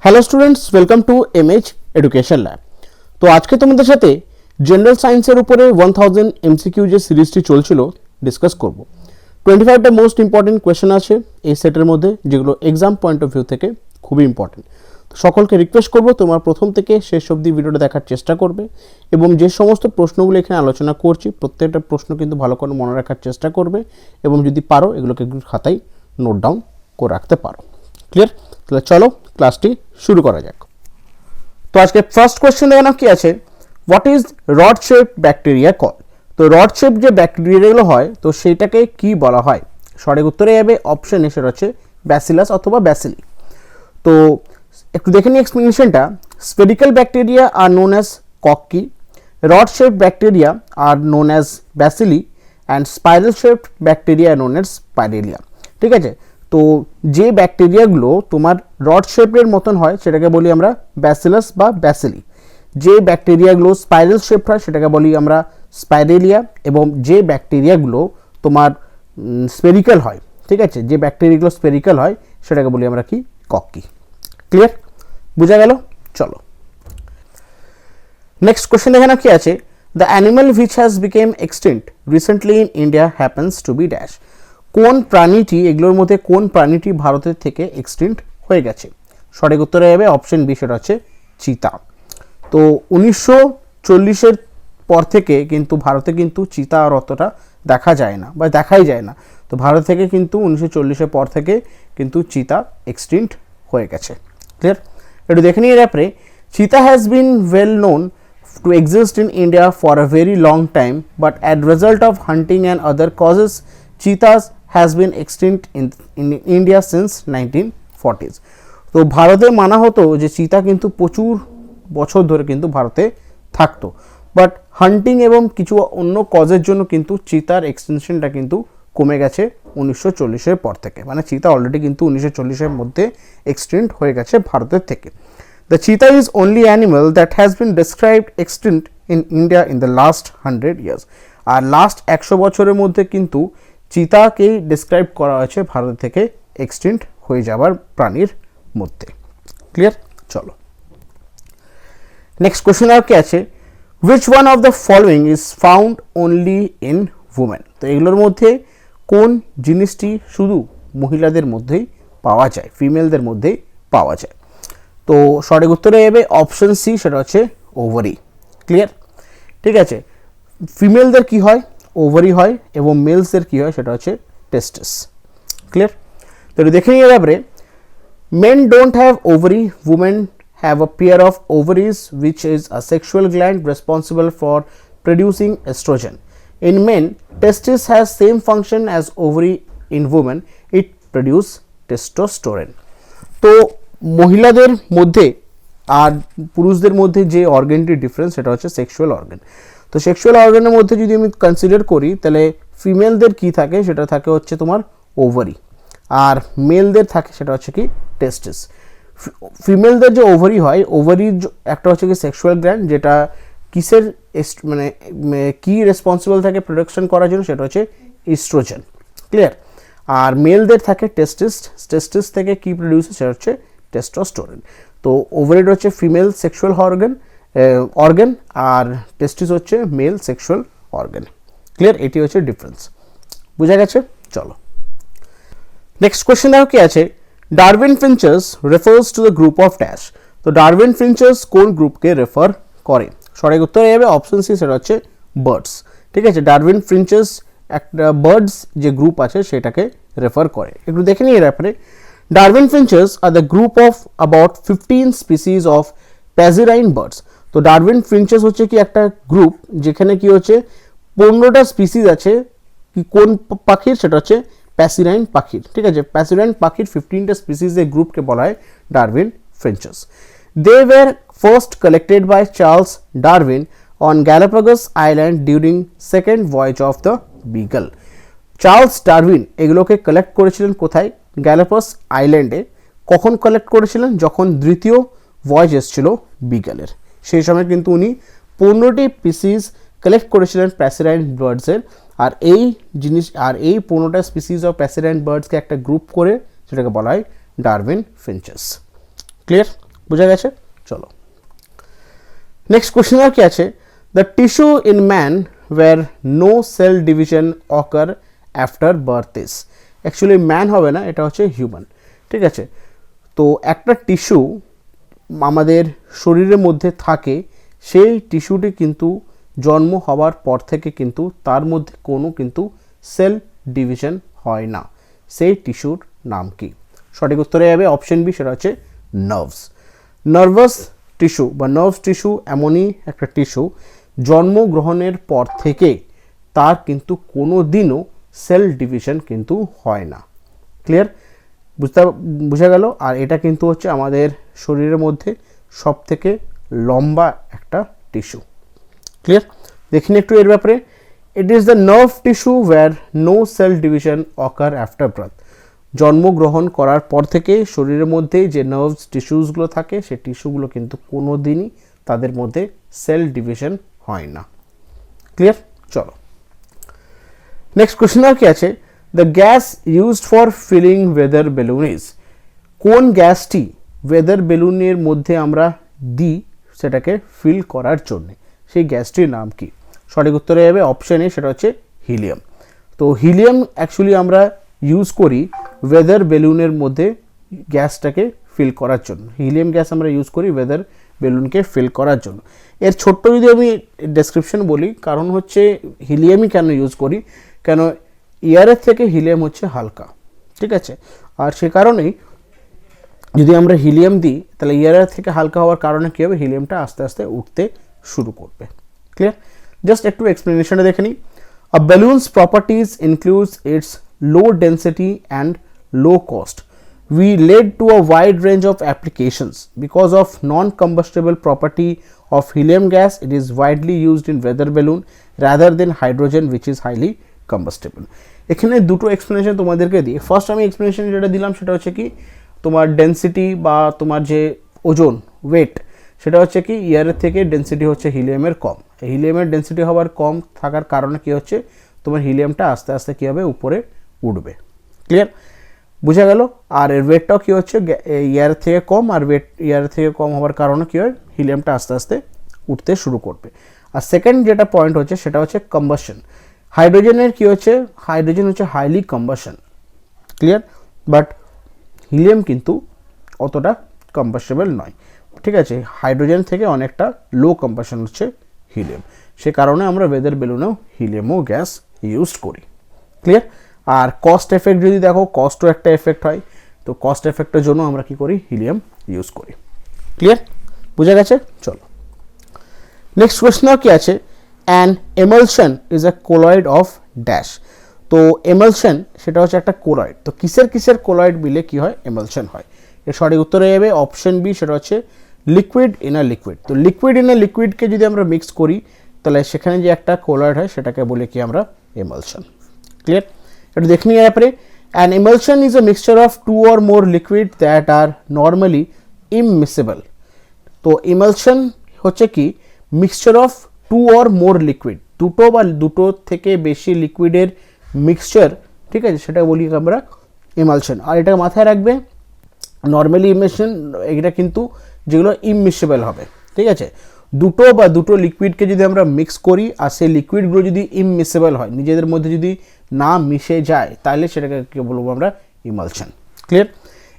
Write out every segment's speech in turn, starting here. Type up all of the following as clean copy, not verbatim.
Hello students, welcome to MH education lab. তো আজকে তোমাদের সাথে জেনারেল সায়েন্সের উপরে 1000 এমসিকিউ যে সিরিজটি চলছিল ডিসকাস করব। 25টা মোস্ট ইম্পর্টেন্ট কোয়েশ্চেন আছে এই সেটের মধ্যে, যেগুলো এক্সাম পয়েন্ট অফ ভিউ থেকে খুবই ইম্পর্টেন্ট। তো সকলকে রিকোয়েস্ট করব তোমরা প্রথম থেকে শেষ অবধি ভিডিওটা দেখার চেষ্টা করবে এবং যে সমস্ত প্রশ্নগুলো এখানে আলোচনা করছি প্রত্যেকটা প্রশ্ন কিন্তু ভালো করে মনে রাখার চেষ্টা করবে এবং যদি পারো এগুলোকে একটু খাতায় নোট ডাউন করে রাখতে পারো। ক্লিয়ার? তাহলে চলো ক্লাসটি শুরু করা যাক। তো আজকে ফার্স্ট কোয়েশ্চেন দেখানো কি আছে, what is rod shape bacteria call? তো রড শেপ যে ব্যাকটেরিয়াগুলো হয় তো সেইটাকে কি বলা হয়? সঠিক উত্তরে যাবে অপশন এ, সেটা হচ্ছে ব্যাসিলাস অথবা ব্যাসিলি। তো একটু দেখে নিই এক্সপ্লেনেশনটা। Spherical bacteria are known as cocci, rod shape bacteria are known as bacilli and spiral shape bacteria known as spirilla. ঠিক আছে, তো যে ব্যাকটেরিয়াগুলো তোমার রড শেপের মতন হয় সেটাকে বলি আমরা ব্যাসিলাস বা ব্যাসিলি। যে ব্যাকটেরিয়াগুলো স্পাইরাল শেপ হয় সেটাকে বলি আমরা স্পাইরেলিয়া, এবং যে ব্যাকটেরিয়াগুলো তোমার স্পেরিক্যাল হয়, ঠিক আছে, যে ব্যাকটেরিয়াগুলো স্পেরিক্যাল হয় সেটাকে বলি আমরা কি, কক্কি। ক্লিয়ার? বোঝা গেল? চলো নেক্সট কোশ্চেন এখানে কি আছে, the animal which has become extinct recently in India happens to be dash. কোন প্রাণীটি, এগুলোর মধ্যে কোন প্রাণীটি ভারতের থেকে এক্সটিংক্ট হয়ে গেছে? সঠিক উত্তরে যাবে অপশন বি, সেটা হচ্ছে চিতা। তো 1940-এর পর থেকে কিন্তু ভারতে কিন্তু চিতা আর অতটা দেখা যায় না বা দেখাই যায় না। তো ভারত থেকে কিন্তু 1940-এর পর থেকে কিন্তু চিতা এক্সটিংক্ট হয়ে গেছে। ক্লিয়ার? একটু দেখে নিয়ে ব্যাপারে, চিতা has been well known to exist in India for a very long time, but as result of hunting and other causes, cheetahs has been extinct in India since 1940s. তো ভারতে মানা হতো যে চিতা কিন্তু প্রচুর বছর ধরে কিন্তু ভারতে থাকতো, বাট হান্টিং এবং কিছু অন্য কজের জন্য কিন্তু চিতার এক্সটেনশনটা কিন্তু কমে গেছে 1940-এর পর থেকে। মানে চিতা অলরেডি কিন্তু 1940-এর মধ্যে এক্সটিংক্ট হয়ে গেছে ভারতের থেকে। The cheetah is only animal that has been described extinct in India in the last 100 years. আর লাস্ট 100 বছরের মধ্যে কিন্তু চিতাকেই ডিসক্রাইব করা হয়েছে ভারত থেকে এক্সটিংক্ট হয়ে যাওয়ার প্রাণীর মধ্যে। ক্লিয়ার? চলো নেক্সট কোশ্চেন আর কি আছে, which one of the following is found only in women? তো এগুলোর মধ্যে কোন জিনিসটি শুধু মহিলাদের মধ্যেই পাওয়া যায়, ফিমেলদের মধ্যেই পাওয়া যায়? তো সঠিক উত্তরে যাবে অপশন সি, সেটা হচ্ছে ওভারি। ক্লিয়ার? ঠিক আছে, ফিমেলদের কি হয়, ওভারি হয়, এবং মেলসদের কি হয় সেটা হচ্ছে টেস্টিস। ক্লিয়ার? তো দেখে নিয়ে ব্যাপারে, men don't have ovary, women have a pair of ovaries which is a sexual gland responsible for producing oestrogen. In men, testis has same function as ovary. In women, it produce testosterone. তো মহিলাদের মধ্যে আর পুরুষদের মধ্যে যে অর্গানটির difference সেটা হচ্ছে sexual organ. তো sexual অর্গানের মধ্যে যদি আমি কনসিডার করি তাহলে ফিমেলদের কি থাকে, সেটা থাকে হচ্ছে তোমার ওভারি, আর মেলদের থাকে সেটা হচ্ছে কি টেস্টিস। ফিমেলদের যে ওভারি হয়, ওভারির একটা হচ্ছে কি সেক্সুয়াল গ্ল্যান্ড, যেটা কিসের মানে কি রেসপন্সিবল থাকে প্রোডাকশন করার জন্য, সেটা হচ্ছে ইস্ট্রোজেন। ক্লিয়ার? আর মেলদের থাকে টেস্টিস, টেস্টিস থেকে কি প্রডিউস, সেটা হচ্ছে টেস্টোস্টেরন। তো ওভারিড হচ্ছে ফিমেল সেক্সুয়াল অর্গান আর টেস্টিস হচ্ছে মেল সেক্সুয়াল অর্গান। ক্লিয়ার? এটি হচ্ছে ডিফারেন্স। বুঝা গেছে? চলো নেক্সট কোয়েশ্চেন দেখো কি আছে, Darwin finches refers to the group of dash. তো ডারউইন ফিঞ্চার্স কোন গ্রুপকে রেফার করে? সঠিক উত্তর যাবে অপশন সি, সেটা হচ্ছে বার্ডস। ঠিক আছে, ডারউইন ফিঞ্চার্স একটা বার্ডস যে গ্রুপ আছে সেটাকে রেফার করে। একটু দেখে নিই এর ব্যাপারে, Darwin finches are the group of about 15 species of passerine birds. তো ডারউইন ফিঞ্চেস হচ্ছে কি একটা গ্রুপ যেখানে কি হচ্ছে 15টা স্পিসিস আছে। কি কোন পাখির? সেটা হচ্ছে প্যাসিরাইন পাখির। ঠিক আছে, প্যাসিরাইন পাখির 15টা স্পিসিসের গ্রুপকে বলা হয় Darwin finches. They were first collected by Charles Darwin on Galapagos Island during second voyage of the Beagle. Charles Darwin এগুলোকে কালেক্ট করেছিলেন কোথায়? গ্যালাপাগোস আইল্যান্ডে। কখন কালেক্ট করেছিলেন? যখন দ্বিতীয় ভয়েজ এসেছিল বিগলের, সেই সময় কিন্তু উনি 15টি স্পিসিস কালেক্ট করেছিলেন প্যাসিরাইন বার্ডসের। আর এই 15টা স্পিসিস অফ প্যাসিরাইন বার্ডসকে একটা গ্রুপ করে সেটাকে বলা হয় ডারউইন ফিঞ্চেস। ক্লিয়ার? বোঝা গেছে? চলো নেক্সট কোশ্চেন আর কি আছে, the tissue in man where no cell division occur after birth is. Actually man হবে না, এটা হচ্ছে হিউম্যান, ঠিক আছে? তো একটা টিস্যু আমাদের শরীরের মধ্যে থাকে, সেই টিস্যুটি কিন্তু জন্ম হওয়ার পর থেকে কিন্তু তার মধ্যে কোনো কিন্তু সেল ডিভিশন হয় না। সেই টিস্যুর নাম কি? সঠিক উত্তরে যাবে অপশন বি, সেটা হচ্ছে নার্ভস। নার্ভাস টিস্যু বা নার্ভস টিস্যু এমনই একটা টিস্যু জন্মগ্রহণের পর থেকে তার কিন্তু কোনো দিনও সেল ডিভিশন কিন্তু হয় না। ক্লিয়ার? বোঝা গেল? আর এটা কিন্তু হচ্ছে আমাদের শরীরের মধ্যে সব থেকে লম্বা একটা টিস্যু। ক্লিয়ার? দেখিনি একটু এর ব্যাপারে। It is the nerve tissue where no cell division occur after birth. জন্মগ্রহণ করার পর থেকে শরীরের মধ্যে যে নার্ভস টিস্যুসগুলো থাকে, সেই টিস্যুগুলো কিন্তু কোনো দিনই তাদের মধ্যে সেল ডিভিশন হয় না। ক্লিয়ার? চলো নেক্সট কোশ্চেন আর কি আছে, the gas used for filling weather balloon is. কোন গ্যাসটি ওয়েদার বেলুনের মধ্যে আমরা দিই সেটাকে ফিল করার জন্য, সেই গ্যাসটির নাম কি? সঠিক উত্তরে যাবে অপশন এ, সেটা হচ্ছে হিলিয়াম। তো হিলিয়াম অ্যাকচুয়ালি আমরা ইউজ করি ওয়েদার বেলুনের মধ্যে গ্যাসটাকে ফিল করার জন্য। হিলিয়াম গ্যাস আমরা ইউজ করি ওয়েদার বেলুনকে ফিল করার জন্য। এর ছোট্ট যদি আমি ডেসক্রিপশন বলি, কারণ হচ্ছে হিলিয়ামই কেন ইউজ করি, কেন এয়ারের থেকে হিলিয়াম হচ্ছে হালকা, ঠিক আছে? আর সে কারণেই যদি আমরা হিলিয়াম দিই তাহলে এয়ারের থেকে হালকা হওয়ার কারণে কী হবে, হিলিয়ামটা আস্তে আস্তে উঠতে শুরু করবে। ক্লিয়ার? জাস্ট একটু এক্সপ্লেনেশনে দেখে নিই। আ balloon's properties includes its low density and low cost. We led to a wide range of applications. Because of non-combustible property of helium gas, it is widely used in weather balloon rather than hydrogen, which is highly combustible. এখানে দুটো explanation তোমাদেরকে দিই। First আমি explanation যেটা দিলাম সেটা হচ্ছে কি, তোমার ডেন্সিটি বা তোমার যে ওজন ওয়েট, সেটা হচ্ছে কি এয়ারের থেকে ডেন্সিটি হচ্ছে হিলিয়ামের কম। হিলিয়ামের ডেন্সিটি হওয়ার কম থাকার কারণে কী হচ্ছে, তোমার হিলিয়ামটা আস্তে আস্তে কী হবে, উপরে উঠবে। ক্লিয়ার? বোঝা গেল? আর এর ওয়েটটাও কী হচ্ছে, এয়ারের থেকে কম, আর ওয়েট এয়ারের থেকে কম হওয়ার কারণে কী হয়, হিলিয়ামটা আস্তে আস্তে উঠতে শুরু করবে। আর সেকেন্ড যেটা পয়েন্ট হচ্ছে সেটা হচ্ছে কম্বাসন। হাইড্রোজেনের কী হচ্ছে, হাইড্রোজেন হচ্ছে highly combustion. Clear? But helium কিন্তু অতটা কম্বাসেবল নয়, ঠিক আছে? হাইড্রোজেন থেকে অনেকটা লো কম্বাসন হচ্ছে হিলিয়াম। সে কারণে আমরা ওয়েদার বেলুনেও হিলিয়ামও গ্যাস ইউজ করি। ক্লিয়ার? আর কস্ট এফেক্ট যদি দেখো, কস্টও একটা এফেক্ট হয়, তো কস্ট এফেক্টের জন্য আমরা কি করি, হিলিয়াম ইউজ করি। ক্লিয়ার? বোঝা গেছে? চলো নেক্সট কোয়েশ্চন কি আছে, an emulsion is a colloid of dash. তো এমালশন সেটা হচ্ছে একটা কোলয়েড। তো কিসের কিসের কোলয়েড মিলে কি হয়, এমালশন হয়? এর সঠিক উত্তরে যাবে অপশন বি, সেটা হচ্ছে লিকুইড ইন আ লিকুইড। তো লিকুইড ইন আ লিকুইডকে যদি আমরা মিক্স করি তাহলে সেখানে যে একটা কোলয়েড হয় সেটাকে বলে কি আমরা এমালশন। ক্লিয়ার? এটা দেখে নিয়ে ব্যাপারে, an emulsion is a mixture of two or more liquid that are normally immiscible. তো এমালশন হচ্ছে কি mixture of two or more liquid, দুটো বা দুটো থেকে বেশি লিকুইডের মিক্সচার, ঠিক আছে? সেটা বলি আমরা এমালশন। আর এটা মাথায় রাখবে, নর্মালি ইমালশন এটা কিন্তু যেগুলো ইমমিসেবল হবে, ঠিক আছে? দুটো বা দুটো লিকুইডকে যদি আমরা মিক্স করি আর সেই লিকুইডগুলো যদি ইমমিসেবল হয়, নিজেদের মধ্যে যদি না মিশে যায়, তাহলে সেটাকে কী বলবো আমরা, emulsion. Clear?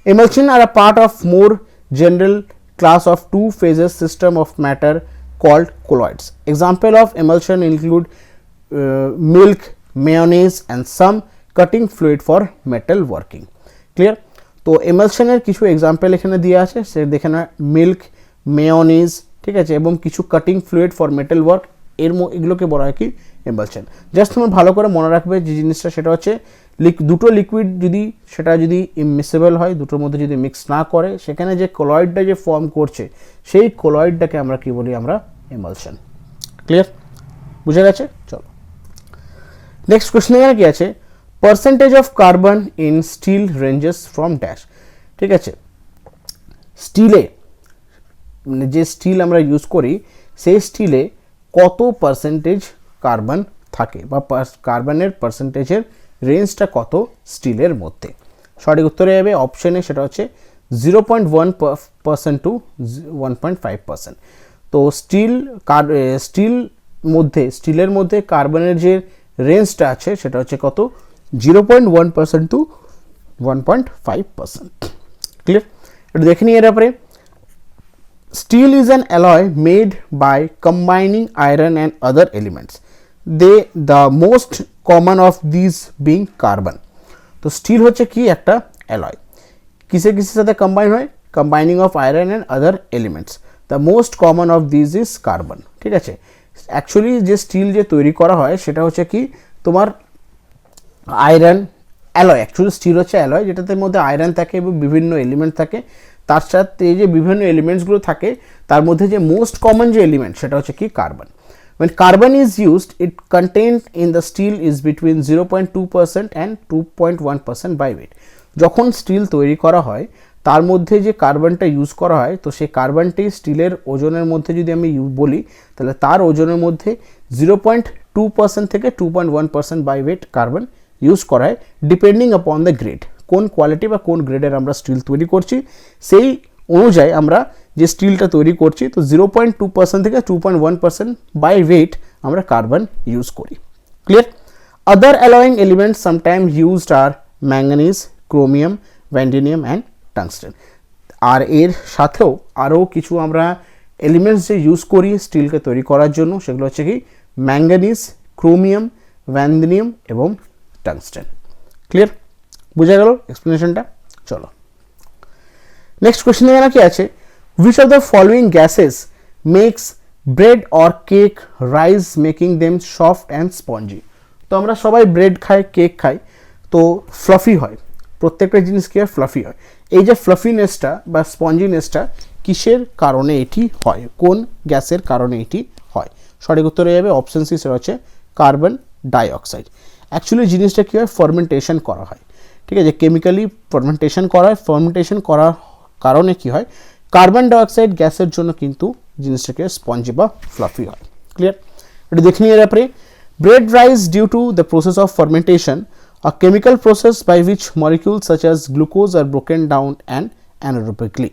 Emulsion are a part of more general class of two phases system of matter called colloids. Example of emulsion include milk, mayonnaise and some cutting fluid for metal working. Clear? তো এমালশনের কিছু example এখানে দেওয়া আছে, সে দেখে না, milk, mayonnaise, ঠিক আছে, এবং কিছু cutting fluid for metal work, এগুলোকে বলা হয় কি এমালশন। জাস্ট তোমার ভালো করে মনে রাখবে যে জিনিসটা, সেটা হচ্ছে দুটো লিকুইড যদি ইমমিসেবল হয়, দুটোর মধ্যে যদি মিক্স না করে, সেখানে যে কোলয়েডটা যে ফর্ম করছে সেই কোলয়েডটাকে আমরা কি বলি, আমরা এমালশন। ক্লিয়ার? বুঝে গেছে? চলো নেক্সট কোশ্চেন এখানে কি আছে, percentage of carbon in steel ranges from dash. ঠিক আছে, স্টিলে মানে যে স্টিল আমরা ইউজ করি সেই স্টিলে কত পার্সেন্টেজ কার্বন থাকে বা কার্বনের পার্সেন্টেজের রেঞ্জটা কত স্টিলের মধ্যে। সঠিক উত্তরে যাবে অপশনে, সেটা হচ্ছে 0.1% টু 1.5%। তো স্টিলের মধ্যে কার্বনের যে রেঞ্জটা আছে সেটা হচ্ছে কত, 0.1% টু 1.5%। ক্লিয়ার? এটা দেখে নিই এর ব্যাপারে। Steel is an alloy made by combining iron and other elements. The most common of these being carbon. তো স্টিল হচ্ছে কি একটা অ্যালয়, কিসের সাথে কম্বাইন হয়, combining of iron and other elements. The most common of this is carbon. ঠিক আছে, actually যে স্টিল যে তৈরি করা হয় সেটা হচ্ছে কি তোমার আয়রন অ্যালয়। অ্যাকচুয়ালি স্টিল হচ্ছে অ্যালয় যেটাতে মধ্যে আয়রন থাকে এবং বিভিন্ন এলিমেন্ট থাকে। তার সাথে যে বিভিন্ন এলিমেন্টসগুলো থাকে তার মধ্যে যে মোস্ট কমন যে এলিমেন্ট সেটা হচ্ছে কি carbon. When carbon is used, it contained in the steel is between 0.2% and 2.1% by weight. যখন স্টিল তৈরি করা হয় তার মধ্যে যে কার্বনটা ইউজ করা হয়, তো সেই কার্বনটি স্টিলের ওজনের মধ্যে যদি আমি বলি তাহলে তার ওজনের মধ্যে 0.2% থেকে 2.1% বাই ওয়েট কার্বন ইউজ করা হয়, ডিপেন্ডিং আপন দ্য গ্রেড। কোন কোয়ালিটি বা কোন গ্রেডের আমরা স্টিল তৈরি করছি সেই অনুযায়ী আমরা যে স্টিলটা তৈরি করছি, তো 0.2% থেকে 2.1% বাই ওয়েট আমরা কার্বন ইউজ করি। Clear? Other alloying elements sometimes used are manganese, chromium, vanadium and tungsten. আর এর সাথেও আরও কিছু আমরা এলিমেন্টস যে ইউজ করি স্টিলকে তৈরি করার জন্য সেগুলো হচ্ছে কি ম্যাঙ্গানিজ, ক্রোমিয়াম, ভ্যান্ডিনিয়াম এবং টাংস্টেন। ক্লিয়ার? বুঝা গেল এক্সপ্লেনেশনটা? চলো নেক্সট কোয়েশ্চেন এখানে কি আছে, which of the following gases makes bread or cake rise making them soft and spongy? তো আমরা সবাই ব্রেড খাই, কেক খাই, তো ফ্লাফি হয়, প্রত্যেকটা জিনিস কি হয় ফ্লাফি হয়। এই যে ফ্লাফিনেসটা বা স্পঞ্জিনেসটা কিসের কারণে এটি হয়, কোন গ্যাসের কারণে এটি হয়? সঠিক উত্তর হয়ে যাবে অপশন সি, সেটা হচ্ছে কার্বন ডাইঅক্সাইড। অ্যাকচুয়ালি জিনিসটা কী হয়, ফার্মেন্টেশন করা হয়। ঠিক আছে, কেমিক্যালি ফার্মেন্টেশন করা হয়, ফার্মেন্টেশন করার কারণে কি হয়, কার্বন ডাইঅক্সাইড গ্যাসের জন্য কিন্তু জিনিসটাকে স্পঞ্জি বা ফ্লাফি হয়। ক্লিয়ার? এটা দেখে নিয়ে ব্যাপারে, bread rise due to the process of fermentation, a chemical process by which molecule such as glucose are broken down and anaerobically.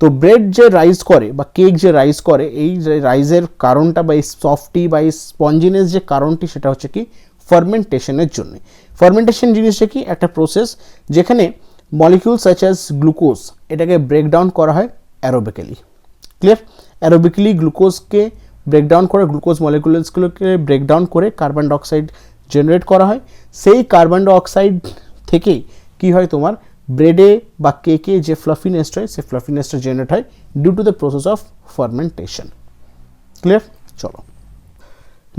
তো ব্রেড যে রাইজ করে বা কেক যে রাইজ করে, এই রাইজের কারণটা বা এই সফটি বা এই স্পঞ্জিনেস যে কারণটি সেটা হচ্ছে কি ফার্মেন্টেশনের জন্য। ফার্মেন্টেশন জিনিসটা কি একটা প্রসেস যেখানে মলিকিউল সাচ অ্যাজ গ্লুকোজ এটাকে ব্রেকডাউন করা হয় অ্যারোবিক্যালি। ক্লিয়ার? অ্যারোবিক্যালি গ্লুকোজকে ব্রেকডাউন করে, গ্লুকোজ মলিকুলসগুলোকে ব্রেকডাউন করে কার্বন ডাইঅক্সাইড জেনারেট করা হয়। সেই কার্বন ডাইঅক্সাইড থেকে কি হয়, তোমার ব্রেডে বা কেকে যে ফ্লাফিনেসটা হয় সেই ফ্লাফিনেসটা জেনারেট হয় due to the process of fermentation. Clear? চলো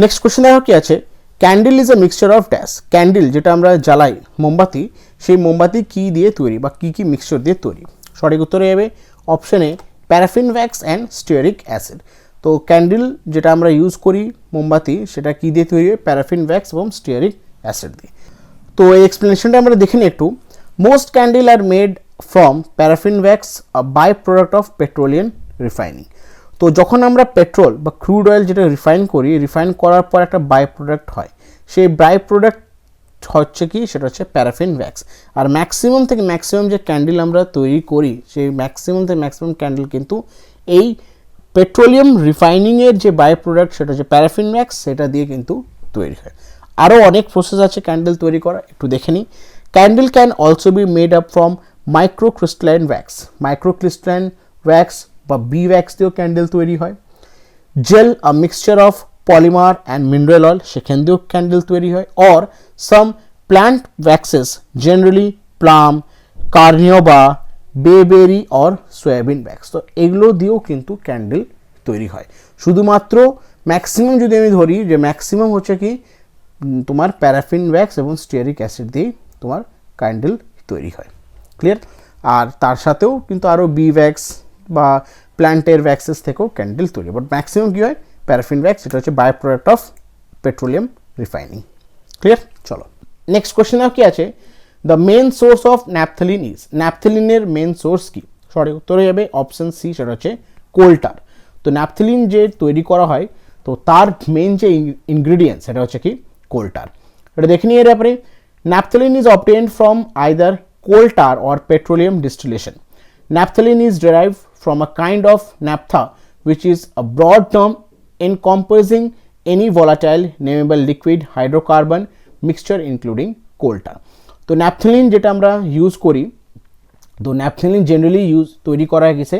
নেক্সট কোয়েশ্চেন দেখো কি আছে, candle is a mixture of dash. Candle যেটা আমরা জ্বালাই মোমবাতি, সেই মোমবাতি কী দিয়ে তৈরি বা কী কী মিক্সচার দিয়ে তৈরি? সঠিক উত্তর হয়ে যাবে option A, paraffin wax and stearic acid. তো ক্যান্ডেল যেটা আমরা ইউজ করি মোমবাতি সেটা কী দিয়ে তৈরি হয়, প্যারাফিন ওয়্যাক্স এবং স্টিয়ারিক অ্যাসিড দিয়ে। তো এই এক্সপ্লেনেশনটা আমরা দেখে নিই একটু। Most candle are made from paraffin wax, a by product of petroleum refining. তো যখন আমরা পেট্রোল বা ক্রুড অয়েল যেটা রিফাইন করি, রিফাইন করার পর একটা বাই প্রোডাক্ট হয়, সেই বাই প্রোডাক্ট হচ্ছে কি, সেটা হচ্ছে প্যারাফিন ওয়্যাক্স। আর ম্যাক্সিমাম থেকে ম্যাক্সিমাম যে ক্যান্ডেল আমরা তৈরি করি সেই ম্যাক্সিমাম থেকে ম্যাক্সিমাম ক্যান্ডেল কিন্তু এই পেট্রোলিয়াম রিফাইনিংয়ের যে বাই প্রোডাক্ট সেটা হচ্ছে প্যারাফিন ওয়্যাক্স, সেটা দিয়ে কিন্তু তৈরি হয়। আরও অনেক প্রসেস আছে ক্যান্ডেল তৈরি করা, একটু দেখে নিই। Candle can also be made up from microcrystalline wax. Microcrystalline wax বা বি ওয়্যাক্স দিয়েও ক্যান্ডেল তৈরি হয়। Gel, a mixture of polymer and mineral oil, সেখান দিয়েও ক্যান্ডেল তৈরি হয়। Or some plant waxes, generally palm, carnauba, bayberry or soybean wax. তো এগুলো দিয়েও কিন্তু ক্যান্ডেল তৈরি হয়। শুধুমাত্র ম্যাক্সিমাম যদি আমি ধরি যে ম্যাক্সিমাম হচ্ছে কি তোমার প্যারাফিন ওয়্যাক্স এবং স্টিয়ারিক অ্যাসিড দিয়েই তোমার ক্যান্ডেল তৈরি হয়। ক্লিয়ার? আর তার সাথেও কিন্তু আরও বি ওয়্যাক্স বা প্ল্যান্টের ওয়্যাক্সেস থেকেও ক্যান্ডেল তৈরি, বাট ম্যাক্সিমাম কী হয় প্যারাফিন ওয়্যাক্স, সেটা হচ্ছে by product of petroleum refining. Clear? চলো নেক্সট কোয়েশ্চেনে কি আছে, the main source of naphthalene is. ন্যাপথলিনের মেন সোর্স কি? সঠিক উত্তর হয়ে যাবে অপশন সি, সেটা হচ্ছে কোল টার। তো ন্যাপথলিন যে তৈরি করা হয় তো তার মেন যে ইনগ্রিডিয়েন্টস সেটা হচ্ছে কি কোল টার। এটা দেখে নিয়ে এর ব্যাপারে, naphthalene is obtained from either coal tar or petroleum distillation. Naphthalene is derived from a kind of naphtha, which is a broad term encompassing any volatile nameable liquid hydrocarbon mixture including coal tar. তো naphthalene যেটা আমরা use করি, তো naphthalene generally তৈরি করা হয় কিসে,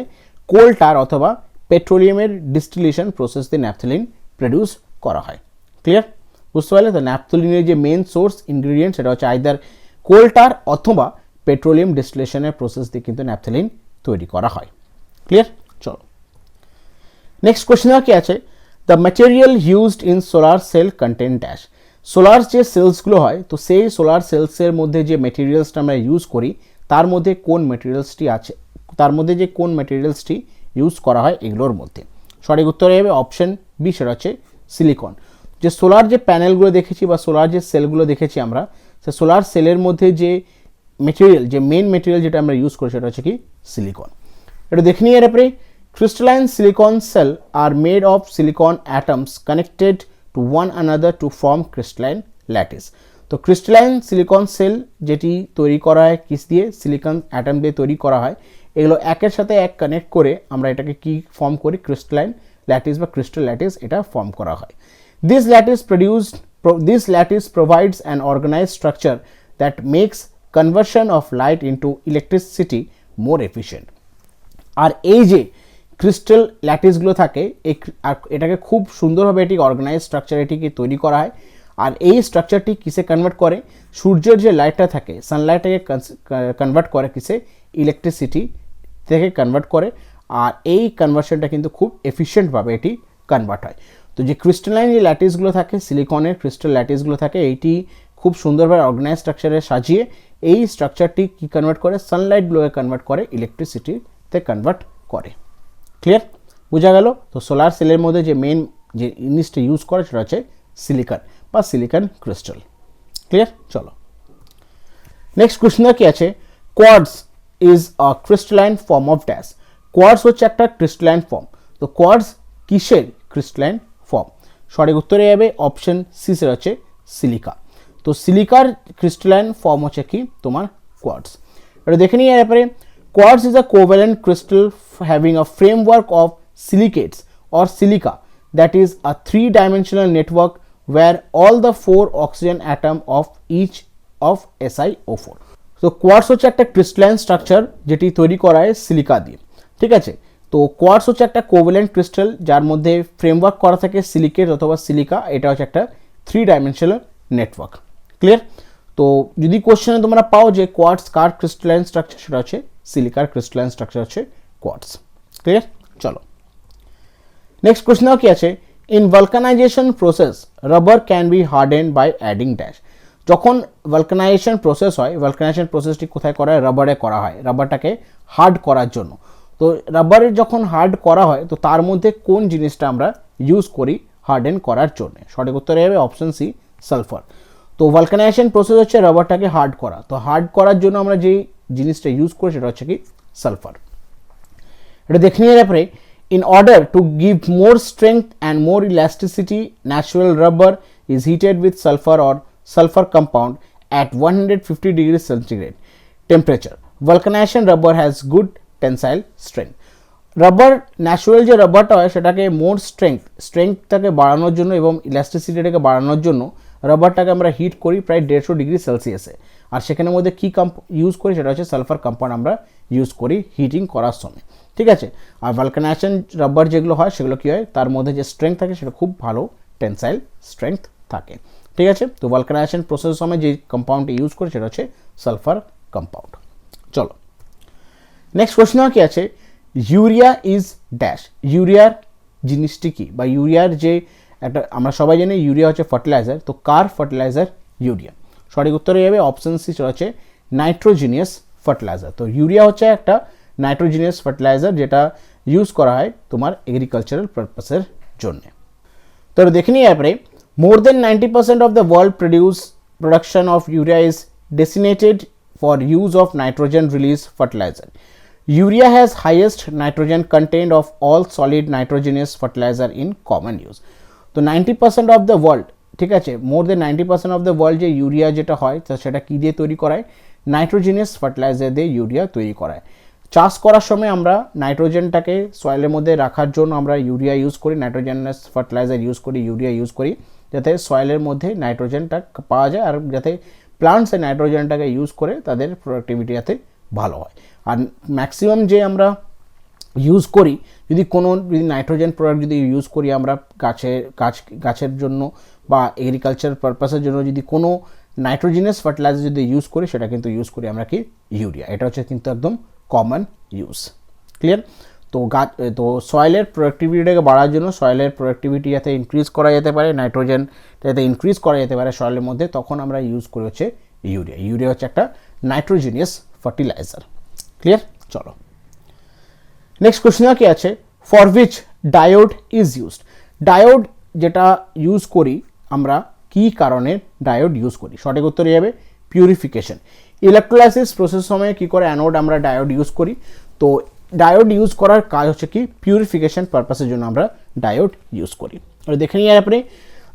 কোল টার অথবা পেট্রোলিয়ামের ডিস্টিলেশন প্রসেস দিয়ে ন্যাপথলিন প্রডিউস করা হয়। ক্লিয়ার, বুঝতে পারলে? তো ন্যাপথলিনের যে মেন সোর্স ইনগ্রিডিয়েন্ট সেটা হচ্ছে আইদার কোল টার অথবা পেট্রোলিয়াম ডিস্টিলেশনের প্রসেস দিয়ে কিন্তু ন্যাপথলিন তৈরি করা হয়। ক্লিয়ার, চলো নেক্সট কোয়েশ্চেন কি আছে, the material used in solar cell contain dash. Solar যে সেলসগুলো হয়, তো সেই সোলার সেলসের মধ্যে যে মেটেরিয়ালসটা আমরা ইউজ করি তার মধ্যে কোন মেটেরিয়ালসটি আছে, তার মধ্যে যে কোন মেটেরিয়ালসটি ইউজ করা হয় এগুলোর মধ্যে সঠিক উত্তর হবে অপশন বি, সেটা হচ্ছে সিলিকন। যে সোলার যে প্যানেলগুলো দেখেছি বা সোলার যে সেলগুলো দেখেছি আমরা, সে সোলার সেলের মধ্যে যে মেটেরিয়াল, যে মেন মেটেরিয়াল যেটা আমরা ইউজ করি সেটা হচ্ছে কি সিলিকন। এটা দেখে নিয়ে এরপরে crystalline silicon cell are made of silicon atoms connected to one another to form crystalline lattice. তো ক্রিস্টালাইন সিলিকন সেল যেটি তৈরি করা হয় কিস দিয়ে, সিলিকন অ্যাটম দিয়ে তৈরি করা হয়, এগুলো একের সাথে এক কানেক্ট করে আমরা এটাকে কি ফর্ম করি, ক্রিস্টালাইন ল্যাটিস বা ক্রিস্টাল ল্যাটিস এটা ফর্ম করা হয়। This lattice provides an organized structure that makes conversion of light into electricity more efficient. আর এই যে ক্রিস্টাল ল্যাটিসগুলো থাকে এটাকে খুব সুন্দরভাবে এটি অর্গানাইজ স্ট্রাকচার এটিকে তৈরি করা হয়। আর এই স্ট্রাকচারটি কিসে কনভার্ট করে, সূর্যের যে লাইটটা থাকে সানলাইটটাকে কনভার্ট করে কিসে, ইলেকট্রিসিটি থেকে কনভার্ট করে। আর এই কনভার্সনটা কিন্তু খুব এফিশিয়েন্টভাবে এটি কনভার্ট হয়। তো যে ক্রিস্টালাইন যে ল্যাটিসগুলো থাকে, সিলিকনের ক্রিস্টাল ল্যাটিসগুলো থাকে, এইটি খুব সুন্দরভাবে অর্গানাইজ স্ট্রাকচারে সাজিয়ে এই স্ট্রাকচারটি কি কনভার্ট করে, সানলাইটগুলোকে কনভার্ট করে ইলেকট্রিসিটিতে কনভার্ট করে। ক্লিয়ার, বোঝা গেল? তো সোলার সেলের মধ্যে যে মেন যে জিনিসটা ইউজ করে সেটা হচ্ছে সিলিকন বা সিলিকন ক্রিস্টাল। ক্লিয়ার, চলো নেক্সট কোশ্চেন কি আছে, quartz is a crystalline form of dash. Quartz হচ্ছে একটা ক্রিস্টালাইন ফর্ম। তো কোয়ার্টজ কিসের ক্রিস্টালাইন ফর্ম, সঠিক উত্তরে যাবে অপশন সি, সেটা হচ্ছে সিলিকা। তো সিলিকার ক্রিস্টালাইন ফর্ম হচ্ছে কি তোমার কোয়ার্টজ। এটা দেখে নিয়ে এরপরে quartz is a covalent crystal having a framework of silicates or silica that is a three-dimensional network where all the four oxygen atom of each of SiO4. So quartz হচ্ছে একটা crystalline structure যেটি তৈরি করা হয় silica দিয়ে। ঠিক আছে, তো কোয়ার্টজ হচ্ছে একটা কোভ্যালেন্ট ক্রিস্টাল যার মধ্যে ফ্রেমওয়ার্ক করা থাকে সিলিকেট অথবা সিলিকা, এটা হচ্ছে একটা 3-dimensional নেটওয়ার্ক। ক্লিয়ার, তো যদি কোশ্চেনে তোমরা পাও যে কোয়ার্টজ কার ক্রিস্টালাইন স্ট্রাকচার, সেটা হচ্ছে সিলিকার ক্রিস্টালাইন স্ট্রাকচার হচ্ছে কোয়ার্টজ। ক্লিয়ার, চলো নেক্সট কোশ্চেন কি আছে, in vulcanisation process rubber can be harden by adding dash. যখন ভালকানাইজেশন প্রসেস হয়, ভালকানাইজেশন প্রসেসটি কোথায় করা হয়, রাবারে করা হয়, রাবারটাকে হার্ড করার জন্য। তো রাবারের যখন হার্ড করা হয় তো তার মধ্যে কোন জিনিসটা আমরা ইউজ করি হার্ডেন করার জন্য, সঠিক উত্তরে হবে অপশন সি, সালফার। তো ভালকানাইজেশন প্রসেস হচ্ছে রাবারটাকে হার্ড করা, তো হার্ড করার জন্য আমরা যেই জিনিসটা ইউজ করি সেটা হচ্ছে কি সালফার। এটা দেখে নিয়ে পরে in order to give more strength and more elasticity, natural rubber is heated with sulfur or sulfur compound at 150 degrees centigrade temperature. Vulcanization rubber has good tensile strength. Rubber natural যে রাবারটা হয় সেটাকে মোর স্ট্রেংথটাকে বাড়ানোর জন্য এবং ইলাস্টিসিটিটাকে বাড়ানোর জন্য রাবারটাকে আমরা হিট করি প্রায় 150 ডিগ্রি সেলসিয়াসে। আর সেখানের মধ্যে কী ইউজ করি সেটা হচ্ছে সালফার কম্পাউন্ড আমরা ইউজ করি হিটিং করার সময়। ঠিক আছে, আর ভালকানাইজেশন রাবার যেগুলো হয় সেগুলো কী হয়, তার মধ্যে যে স্ট্রেংথ থাকে সেটা খুব ভালো টেনসাইল স্ট্রেংথ থাকে। ঠিক আছে, তো ভালকানাইজেশন প্রসেসের সময় যে কম্পাউন্ডটি ইউজ করি সেটা হচ্ছে সালফার কম্পাউন্ড। চলো নেক্সট কোশ্চেন কি আছে, ইউরিয়া ইজ ড্যাশ। ইউরিয়ার জিনিসটি কি, বা ইউরিয়ার যে একটা আমরা সবাই জানি ইউরিয়া হচ্ছে ফার্টিলাইজার, তো কার ফার্টিলাইজার ইউরিয়া, সঠিক উত্তরে যাবে অপশন সি, সেটা হচ্ছে নাইট্রোজিনিয়াস ফার্টিলাইজার। তো ইউরিয়া হচ্ছে একটা নাইট্রোজিনিয়াস ফার্টিলাইজার যেটা ইউজ করা হয় তোমার এগ্রিকালচারাল পারপাসের জন্য। তো দেখে নিয়ে এরপরে more than 90% of the world production of urea is designated for use of nitrogen release fertilizer. Urea has highest nitrogen content of all solid nitrogenous fertilizer in common use. তো 90% of the world, ঠিক আছে, মোর দেন 90% of the world যে urea যেটা হয় তো সেটা কী দিয়ে তৈরি করায়, নাইট্রোজেনাস ফার্টিলাইজার দিয়ে ইউরিয়া তৈরি করায়। চাষ করার সময় আমরা নাইট্রোজেনটাকে সয়েলের মধ্যে রাখার জন্য আমরা ইউরিয়া ইউজ করি, নাইট্রোজেনাস ফার্টিলাইজার ইউজ করি, ইউরিয়া ইউজ করি, যাতে সয়েলের মধ্যে নাইট্রোজেনটা পাওয়া যায় আর যাতে প্লান্টস এই নাইট্রোজেনটাকে ইউজ করে তাদের প্রোডাক্টিভিটি যাতে ভালো হয়। আর ম্যাক্সিমাম যে আমরা ইউজ করি, যদি নাইট্রোজেন প্রোডাক্ট যদি ইউজ করি আমরা গাছের জন্য বা এগ্রিকালচার পারপাসের জন্য যদি কোনো নাইট্রোজেনাস ফার্টিলাইজার যদি ইউজ করি, সেটা কিন্তু ইউজ করি আমরা কি ইউরিয়া। এটা হচ্ছে কিন্তু একদম কমন ইউজ। ক্লিয়ার? তো সয়েলের প্রোডাক্টিভিটিটাকে বাড়ার জন্য, সয়েলের প্রোডাক্টিভিটি যাতে ইনক্রিজ করা যেতে পারে, নাইট্রোজেন যাতে ইনক্রিজ করা যেতে পারে সয়েলের মধ্যে, তখন আমরা ইউজ করি হচ্ছে ইউরিয়া। ইউরিয়া হচ্ছে একটা নাইট্রোজেনিয়াস ফার্টিলাইজার। ক্লিয়ার? চলো নেক্সট কোশ্চেন কি আছে, for which diode is used. Diode যেটা ইউজ করি আমরা কি কারণে ডায়োড ইউজ করি? সঠিক উত্তর যাবে পিউরিফিকেশন। ইলেকট্রোলাইসিস প্রসেস সময়ে কি করে অ্যানোড আমরা ডায়োড ইউজ করি। তো ডায়োড ইউজ করার কাজ হচ্ছে কি পিউরিফিকেশন পারপাসের জন্য আমরা ডায়োড ইউজ করি। দেখে নিয়ে আপনি,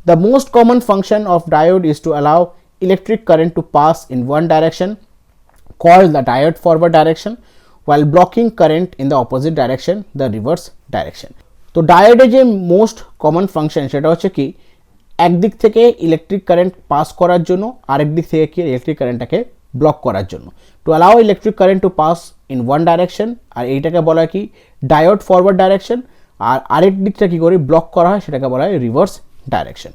the most common function of diode is to allow electric current to pass in one direction called the diode forward direction while blocking current in the opposite direction, the reverse direction. তো ডায়োডের যে most common function সেটা হচ্ছে কি একদিক থেকে electric current pass করার জন্য, আরেক দিক থেকে কি ইলেকট্রিক কারেন্টটাকে ব্লক করার জন্য। To allow electric current to pass in one direction, আর এইটাকে বলা হয় কি ডায়োড ফরওয়ার্ড ডাইরেকশন, আর আরেক দিকটা কি করে ব্লক করা হয় সেটাকে বলা হয় reverse direction.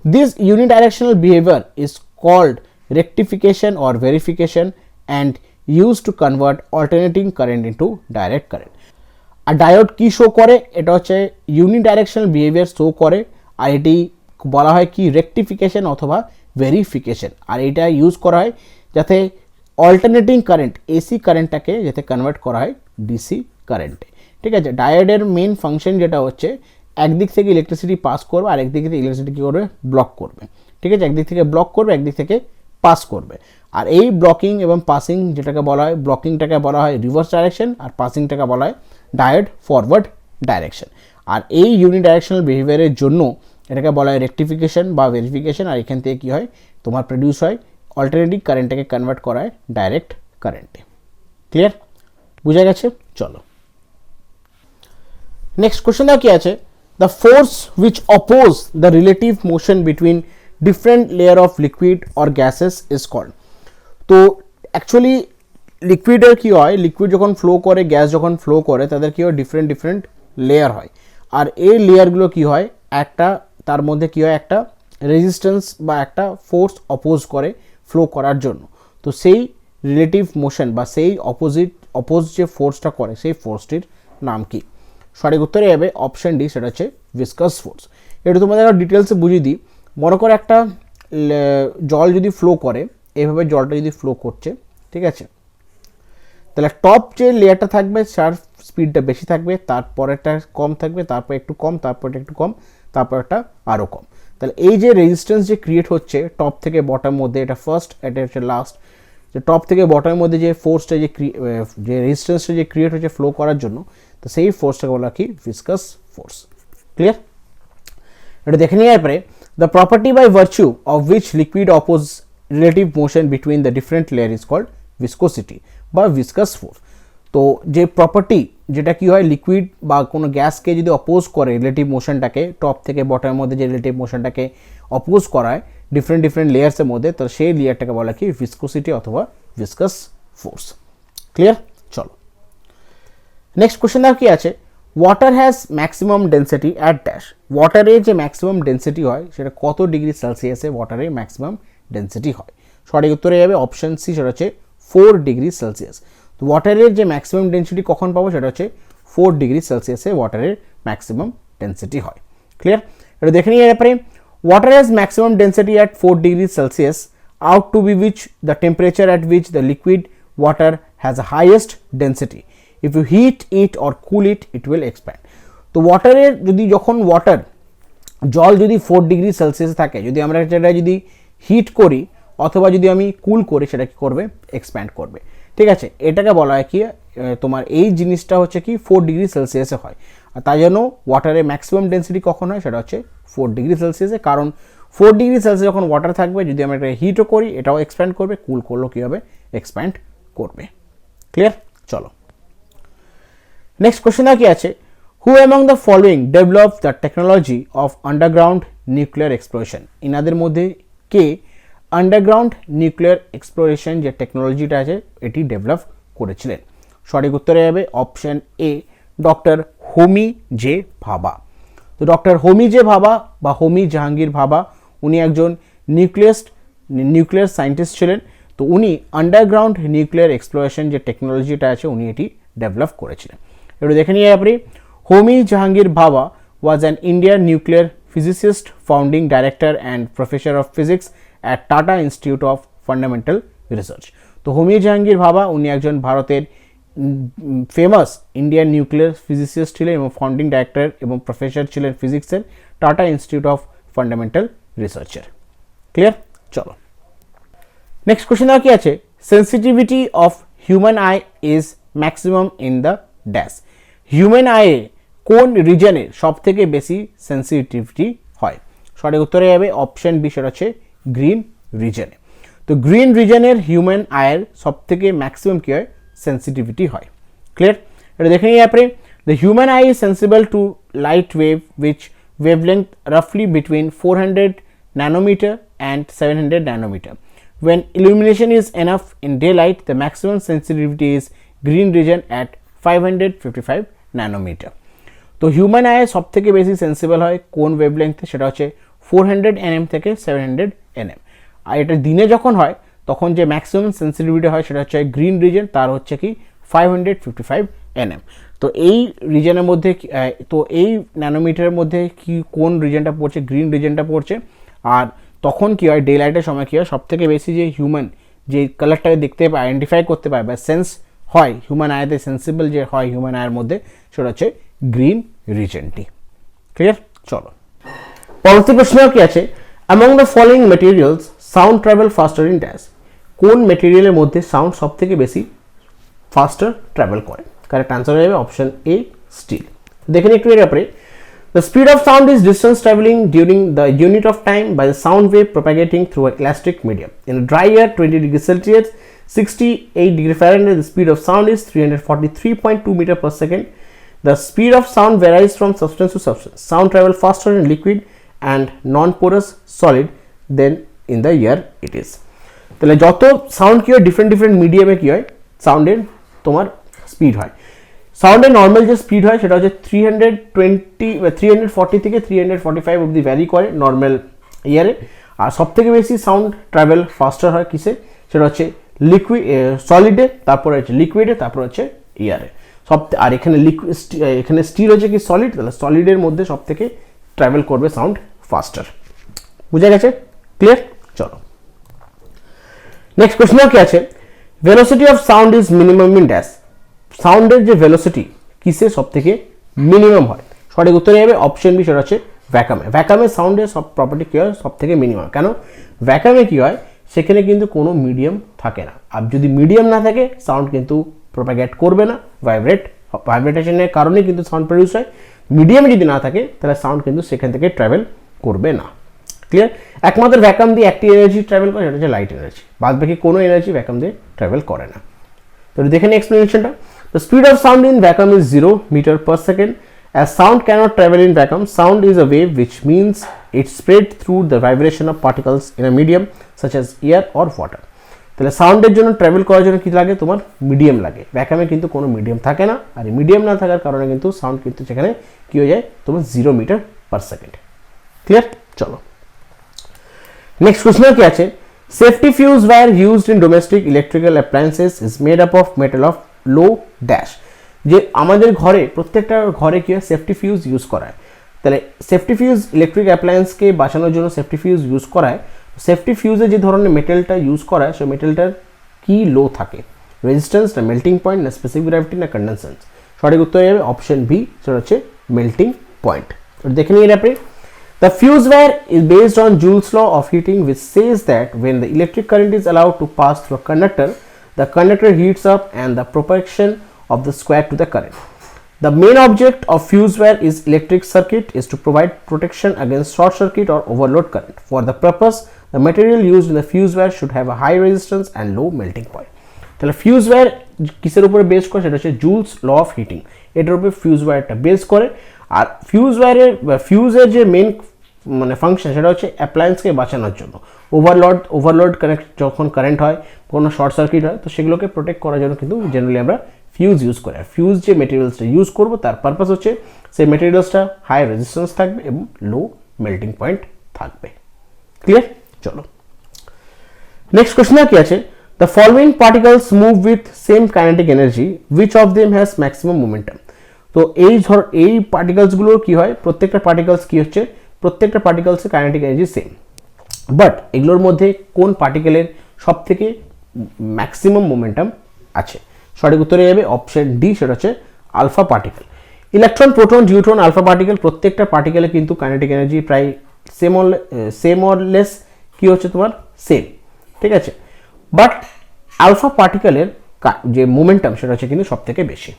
This unidirectional behaviour is called rectification or verification and used to convert alternating current into direct current. R diode কি শো করে? এটা হচ্ছে ইউনিডাইরেকশনাল বিহেভিয়ার শো করে, আর এটি বলা হয় কি রেকটিফিকেশন অথবা ভেরিফিকেশন। আর এটা ইউজ করা হয় যাতে অল্টারনেটিং কারেন্ট এসি কারেন্টটাকে যাতে কনভার্ট করা হয় ডিসি কারেন্টে। ঠিক আছে, ডায়োডের মেন ফাংশন যেটা হচ্ছে একদিক থেকে ইলেকট্রিসিটি পাস করবে আর একদিক থেকে ইলেকট্রিসিটি কী করবে ব্লক করবে। ঠিক আছে, একদিক থেকে ব্লক করবে একদিক থেকে পাস করবে। আর এই ব্লকিং এবং পাসিং যেটাকে বলা হয়, ব্লকিংটাকে বলা হয় রিভার্স ডাইরেকশন আর পাসিংটাকে বলা হয় ডায়োড ফরওয়ার্ড ডাইরেকশন। আর এই ইউনিডাইরেকশনাল বিহেভিয়ারের জন্য এটাকে বলা হয় রেকটিফিকেশন বা ভেরিফিকেশন। আর এখান থেকে কী হয় তোমার প্রডিউস হয় অল্টারনেটিভ কারেন্টটাকে কনভার্ট করা হয় ডাইরেক্ট কারেন্টে। ক্লিয়ার? বুঝা গেছে? চলো নেক্সট কোশ্চেন কি আছে, the force which oppose the relative motion between different layer of liquid or gases is called. তো অ্যাকচুয়ালি লিকুইডের কী হয়, লিকুইড যখন ফ্লো করে, গ্যাস যখন ফ্লো করে, তাদের কী হয় ডিফারেন্ট লেয়ার হয়। আর এই লেয়ারগুলো কী হয় একটা তার মধ্যে কী হয় একটা রেজিস্ট্যান্স বা একটা ফোর্স অপোজ করে ফ্লো করার জন্য। তো সেই রিলেটিভ মোশন বা সেই অপোজ যে ফোর্সটা করে সেই ফোর্সটির নাম কি? সঠিক উত্তরে যাবে অপশন ডি, সেটা হচ্ছে ভিসকাস ফোর্স। এটা তোমাদের ডিটেলসে বুঝিয়ে দিই। মনে করে একটা জল যদি ফ্লো করে, এইভাবে জলটা যদি ফ্লো করছে, ঠিক আছে, তাহলে টপ যে লেয়ারটা থাকবে তার স্পিডটা বেশি থাকবে, তারপরেরটা কম থাকবে, তারপর একটু কম, তারপরটা একটু কম, তারপরটা আরও কম। তাহলে এই যে রেজিস্ট্যান্স যে ক্রিয়েট হচ্ছে টপ থেকে বটমের মধ্যে, এটা ফার্স্ট, এটা হচ্ছে লাস্ট, যে টপ থেকে বটমের মধ্যে যে ফোর্সটা যে রেজিস্ট্যান্সটা যে ক্রিয়েট হচ্ছে ফ্লো করার জন্য, তো সেই ফোর্সটাকে বলা কি ভিসকাস ফোর্স। ক্লিয়ার? এটা দেখে নেওয়ার পরে, the property by virtue of which liquid opposes relative motion between the different layer is called viscosity বা viscous force। তো যে প্রপার্টি যেটা কি হয় লিকুইড বা কোনো গ্যাসকে যদি অপোজ করে রিলেটিভ মোশনটাকে, টপ থেকে বটমের মধ্যে যে রিলেটিভ মোশনটাকে অপোজ করায় ডিফারেন্ট লেয়ার্সের মধ্যে, তো সেই লেয়ারটাকে বলা কি ভিসকোসিটি অথবা ভিসকাস ফোর্স। ক্লিয়ার? চলো নেক্সট কোশ্চেন আর কি আছে, water has maximum density at dash. ওয়াটারের যে ম্যাক্সিমাম ডেন্সিটি হয় সেটা কত ডিগ্রি সেলসিয়াসে ওয়াটারের ম্যাক্সিমাম ডেন্সিটি হয়? সঠিক উত্তরে যাবে অপশন সি, সেটা হচ্ছে 4 ডিগ্রি সেলসিয়াস। তো ওয়াটারের যে ম্যাক্সিমাম ডেন্সিটি কখন পাবো, সেটা হচ্ছে 4 ডিগ্রি সেলসিয়াসে ওয়াটারের ম্যাক্সিমাম ডেন্সিটি হয়। ক্লিয়ার? এটা দেখে নিয়ে ব্যাপারে, water has maximum density at 4 degree Celsius out to be which the temperature at which the liquid water has the highest density. If you heat it or cool it, it will expand. তো ওয়াটারের যদি যখন জল যদি 4 degree Celsius থাকে, যদি আমরা সেটা যদি হিট করি অথবা যদি আমি কুল করি, সেটা কি করবে এক্সপ্যান্ড করবে। ঠিক আছে, এটাকে বলা হয় কি তোমার এই জিনিসটা হচ্ছে কি 4 ডিগ্রি সেলসিয়াসে হয়। আর তাই জন্য ওয়াটারের ম্যাক্সিমাম ডেন্সিটি কখন হয়, সেটা হচ্ছে 4 ডিগ্রি সেলসিয়াসে। কারণ 4 ডিগ্রি সেলসিয়াস যখন ওয়াটার থাকবে, যদি আমরা এটা হিটও করি এটাও এক্সপ্যান্ড করবে, কুল করলেও কী হবে এক্সপ্যান্ড করবে। ক্লিয়ার? চলো নেক্সট কোশ্চেন কি আছে, হু among the following develop the technology of underground nuclear exploration, ইনাদের মধ্যে কে আন্ডারগ্রাউন্ড নিউক্লিয়ার এক্সপ্লোরেশন যে টেকনোলজিটা আছে এটি ডেভেলপ করেছিলেন? সঠিক উত্তরে যাবে option A, doctor Homi J ভাবা। তো ডক্টর হোমি জে ভাবা বা হোমি জাহাঙ্গীর ভাবা উনি একজন নিউক্লিয়ার সায়েন্টিস্ট ছিলেন। তো উনি আন্ডারগ্রাউন্ড নিউক্লিয়ার এক্সপ্লোরেশন যে টেকনোলজিটা আছে উনি এটি ডেভেলপ করেছিলেন। একটু দেখে নিয়ে আপনি, হোমি জাহাঙ্গীর ভাবা was an Indian nuclear physicist, founding director and professor of physics at tata institute of fundamental research. তো হোমি জাহাঙ্গীর ভাবা উনি একজন ভারতের ফেমাস ইন্ডিয়ান নিউক্লিয়ার ফিজিসিস্ট ছিলেন এবং ফাউন্ডিং ডাইরেক্টর এবং প্রফেসর ছিলেন ফিজিক্সের টাটা ইনস্টিটিউট অফ ফান্ডামেন্টাল রিসার্চের। ক্লিয়ার? চলো নেক্সট কোশ্চেন কি আছে, sensitivity of human eye is maximum in the dash. Human আইয়ে কোন রিজনের সব থেকে বেশি সেন্সিটিভিটি হয়? সঠিক উত্তরে যাবে অপশন বি, সেটা হচ্ছে গ্রিন রিজনে। তো গ্রিন রিজনের হিউম্যান আয়ের সব থেকে ম্যাক্সিমাম কী হয়, সেন্সিটিভিটি হয়। ক্লিয়ার? এটা দেখে নিই আপনি, the human eye is sensible to light wave which wavelength roughly between 400 nanometer and 700 nanometer. When illumination is enough in daylight, the maximum sensitivity is green region at 555 nanometer. তো human I সব থেকে বেশি sensible হয় কোন ওয়েভলেংথে, সেটা হচ্ছে 400 nm থেকে 700 nm। আর এটা দিনে যখন হয় তখন যে ম্যাক্সিমাম সেন্সিটিভিটি হয় সেটা হচ্ছে গ্রিন রিজন, তার হচ্ছে কি 555 nm। তো এই রিজনের মধ্যে তো এই ন্যানোমিটারের মধ্যে কি কোন রিজনটা পড়ছে, গ্রিন রিজনটা পড়ছে। আর তখন কি হয়, ডে লাইটের সময় কি হয়, সব থেকে বেশি যে হিউম্যান যে কালারটাকে দেখতে পায়, আইডেন্টিফাই করতে পারে বা সেন্স হয় হিউম্যান আইতে, সেন্সিবল যে হয় হিউম্যান আয়ের মধ্যে, সেটা হচ্ছে গ্রিন রিজনটি। ক্লিয়ার? চলো পরবর্তী প্রশ্ন কি আছে, among the following materials sound travel ফাস্টার in dash. কোন মেটেরিয়ালের মধ্যে সাউন্ড সব থেকে বেশি ফাস্টার ট্রাভেল করে? কারেক্ট আনসার হয়ে যাবে অপশন এ, স্টিল। দেখেন একটু এর ব্যাপারে, the speed of sound is distance traveling during the unit of time by the sound wave propagating through an elastic medium. In a dry air 20 degrees Celsius 68 degree Fahrenheit, the speed of sound is 343.2 meter per second. The speed of sound varies from substance to substance. Sound travel faster in liquid and non-porous solid than in the air it is. তাহলে যত sound কি হয় different মিডিয়ামে কি হয়, সাউন্ডের তোমার speed হয়। সাউন্ডের নর্মাল যে স্পিড হয় সেটা হচ্ছে 340 থেকে 345 অবধি ভ্যারি করে নর্মাল ইয়ারে। আর সব থেকে বেশি সাউন্ড ট্রাভেল ফাস্টার হয় কিসে, সেটা হচ্ছে সলিডে, তারপরে হচ্ছে লিকুইডে, তারপর হচ্ছে ইয়ারে। আর এখানে স্টিল হচ্ছে কি সলিড, তাহলে সলিডের মধ্যে সব থেকে ট্রাভেল করবে সাউন্ড ফাস্টার। বুঝা গেছে? ক্লিয়ার? চলো নেক্সট কোশ্চেন কি আছে, velocity of sound is minimum in dash. সাউন্ডের যে ভেলোসিটি কিসে সব থেকে মিনিমাম হয়? সঠিক উত্তরে যাবে অপশন বি, সেটা হচ্ছে ভ্যাকামে। ভ্যাকামে সাউন্ডের সব প্রপার্টি কী হয়, সব থেকে মিনিমাম। কেন? ভ্যাকামে কী হয়, সেখানে কিন্তু কোনো মিডিয়াম থাকে না। আর যদি মিডিয়াম না থাকে সাউন্ড কিন্তু প্রপাগেট করবে না, ভাইব্রেটেশনের কারণে কিন্তু সাউন্ড প্রডিউস হয়। মিডিয়াম যদি না থাকে তাহলে সাউন্ড কিন্তু সেখান থেকে ট্রাভেল করবে না। ক্লিয়ার? একমাত্র ভ্যাকাম দিয়ে একটি এনার্জি ট্রাভেল করে, সেটা হচ্ছে লাইট এনার্জি। বাদ বাকি কোনো এনার্জি ভ্যাকাম দিয়ে ট্রাভেল করে না। তো দেখে নিই এক্সপ্লেনেশনটা। The speed of sound in vacuum is 0 meter per second. As sound cannot travel in vacuum, sound is a wave, which means it spread through the vibration of particles in a medium such as air or water. তাহলে সাউন্ডের জন্য travel করার জন্য কি লাগে, তোমার medium লাগে। ভ্যাকামে কিন্তু কোনো মিডিয়াম থাকে না, আর মিডিয়াম না থাকার কারণে কিন্তু সাউন্ড কিন্তু সেখানে কি হয়ে যায়, তোমার 0 মিটার পার সেকেন্ড। ক্লিয়ার? চলো নেক্সট কোশ্চেন কি আছে, safety fuse wire used in domestic electrical appliances is made up of metal of low dash. যে আমাদের ঘরে প্রত্যেকটা ঘরে কি হয়, সেফটি ফিউজ ইউজ করায়। তাহলে সেফটি ফিউজ ইলেকট্রিক অ্যাপ্লায়েন্সকে বাঁচানোর জন্য সেফটি ফিউজ ইউজ করায়। সেফটি ফিউজে যে ধরনের মেটেলটা ইউজ করায় সেই মেটেলটার কি লো থাকে, রেজিস্ট্যান্স না মেল্টিং পয়েন্ট না স্পেসিফিক গ্র্যাভিটি না কন্ডেন্সেন্স? সঠিক উত্তর হবে অপশন বি, সেটা হচ্ছে মেল্টিং পয়েন্ট। দেখে নিয়ে আপনি, the fuse wire is based on Joule's law of heating, which says that when the electric current is allowed to pass through a conductor, the conductor heats up and the proportion of the square to the current. The main object of fuse wire is electric circuit is to provide protection against short circuit or overload current. For the purpose, the material used in the fuse wire should have a high resistance and low melting point. তাহলে fuse wire কিসের উপরে base করে, সেটা হচ্ছে joules law of heating. এটার উপরে fuse ওয়্যারটা base করে। আর ফিউজের যে মেন মানে ফাংশন সেটা হচ্ছে অ্যাপ্লায়েন্সকে বাঁচানোর জন্য। ওভারলোড কানেক্ট যখন কারেন্ট হয়, কোনো শর্ট সার্কিট হয়, তো সেগুলোকে প্রোটেক্ট করার জন্য কিন্তু জেনারেলি আমরা ফিউজ ইউজ করি। আর ফিউজ যে মেটেরিয়ালসটা ইউজ করবো তার পারপাস হচ্ছে সেই মেটেরিয়ালসটা হাই রেজিস্ট্যান্স থাকবে এবং লো মেল্টিং পয়েন্ট থাকবে। ক্লিয়ার? চলো নেক্সট কোশ্চেন কি আছে, the following particles move with same kinetic energy, which of them has maximum momentum. তো এই পার্টিকলসগুলোর কি হয়, প্রত্যেকটা পার্টিকলস কি হচ্ছে, প্রত্যেকটা পার্টিকলসের কাইনেটিক এনার্জি সেম, বাট এগুলোর মধ্যে কোন পার্টিকেলের সব থেকে ম্যাক্সিমাম মোমেন্টাম আছে? সঠিক উত্তরে যাবে অপশন ডি, সেটা হচ্ছে alpha particle. Electron, proton, neutron, alpha particle, প্রত্যেকটা পার্টিকেলে কিন্তু কাইনেটিক এনার্জি প্রায় সেম অর লেস কি হচ্ছে তোমার সেম, ঠিক আছে, বাট আলফা পার্টিকেলের যে মোমেন্টাম সেটা হচ্ছে কিন্তু সব থেকে বেশি।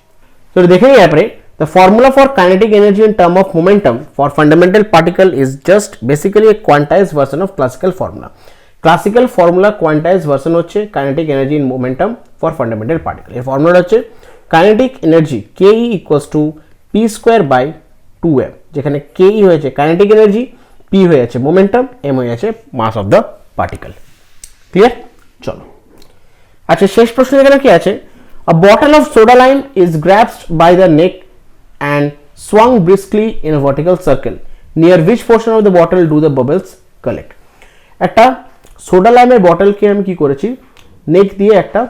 তো দেখে নিই এরপরে, the formula for kinetic energy in term of momentum for fundamental particle is just basically a quantized version of classical formula. Classical formula quantized version হচ্ছে kinetic energy in momentum for fundamental particle. এর formula হচ্ছে kinetic energy ke equals to p square by 2m, যেখানে ke হয়েছে kinetic energy, p হয়ে আছে momentum, m হয়ে আছে mass of the particle. Clear? চলো আচ্ছা, শেষ প্রশ্ন এখানে কি আছে, a bottle of soda lime is grasped by the neck and swung briskly in a vertical circle. Near which portion of the bottle do the bubbles collect? একটা soda লাইমের বটলকে আমি কি করেছি, নেক দিয়ে একটা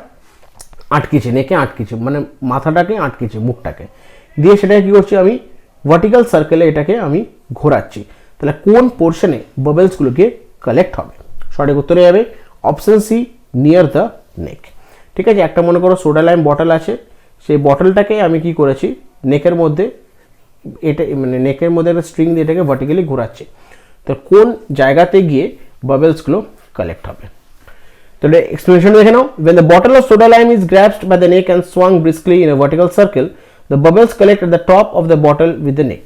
আটকেছি, নেকে আটকেছি মানে মাথাটাকে আটকেছি, মুখটাকে দিয়ে সেটাকে কি করছি আমি ভার্টিক্যাল সার্কেলে এটাকে আমি ঘোরাচ্ছি। তাহলে কোন পোর্শনে বাবলসগুলোকে কালেক্ট হবে? সঠিক উত্তরে যাবে option C, near the neck. ঠিক আছে, একটা মনে করো সোডা লাইম বটল আছে, সেই বটলটাকে আমি কি করেছি নেকের মধ্যে, এটা মানে নেকের মধ্যে একটা স্ট্রিং দিয়ে এটাকে ভার্টিক্যালি ঘোরাচ্ছি, তো কোন জায়গাতে গিয়ে বাবলসগুলো কালেক্ট হবে? তো এক্সপ্লেনেশন দেখে নাও। when the bottle of soda lime is grasped by the neck and swung briskly in a vertical circle, the bubbles collect at the top of the bottle with the neck.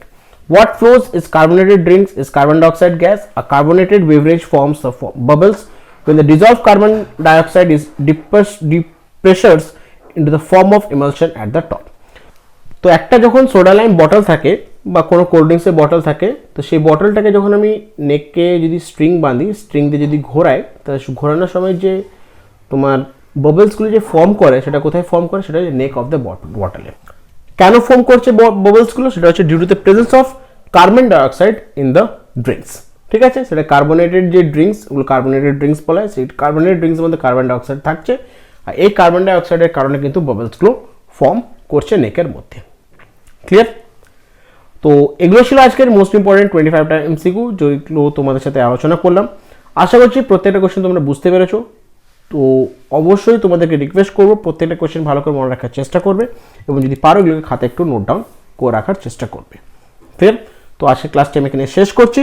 What flows is carbonated drinks is carbon dioxide gas. A carbonated beverage forms the bubbles when the dissolved carbon dioxide is depressures into the form of emulsion at the top. তো একটা যখন soda lime bottle থাকে বা কোনো cold ড্রিঙ্কসের bottle থাকে, তো সেই বটলটাকে যখন আমি নেককে যদি স্ট্রিং বাঁধি, স্ট্রিং দিয়ে যদি ঘোরাই, তাহলে ঘোরানোর সময় যে তোমার বাবলসগুলো যে ফর্ম করে সেটা কোথায় ফর্ম করে, সেটা হচ্ছে নেক অফ দ্য বটলে। কেন ফর্ম করছে বাবলসগুলো? সেটা হচ্ছে due to the presence of carbon dioxide in the drinks. ঠিক আছে, সেটা কার্বনেটেড যে ড্রিঙ্কস, ওগুলো কার্বনেটেড ড্রিঙ্কস বলা হয়, সেই কার্বনেটেড ড্রিঙ্কসের মধ্যে কার্বন ডাইঅক্সাইড থাকছে, আর এই কার্বন ডাইঅক্সাইডের কারণে কিন্তু বাবলসগুলো ফর্ম করছে নেকের মধ্যে। ক্লিয়ার? তো এগুলো ছিল আজকের মোস্ট ইম্পর্টেন্ট 25টা এমসিকিউ, যেগুলো তোমাদের সাথে আলোচনা করলাম। আশা করছি প্রত্যেকটা কোশ্চেন তোমরা বুঝতে পেরেছো। তো অবশ্যই তোমাদেরকে রিকোয়েস্ট করবো প্রত্যেকটা কোশ্চেন ভালো করে মনে রাখার চেষ্টা করবে, এবং যদি পারো এগুলোকে খাতে একটু নোট ডাউন করে রাখার চেষ্টা করবে। ফের তো আজকের ক্লাসটা আমি এখানে শেষ করছি।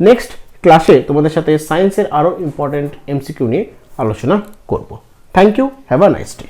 নেক্সট ক্লাসে তোমাদের সাথে সায়েন্সের আরও ইম্পর্টেন্ট এমসিকিউ নিয়ে আলোচনা করব। Thank you, have a nice day.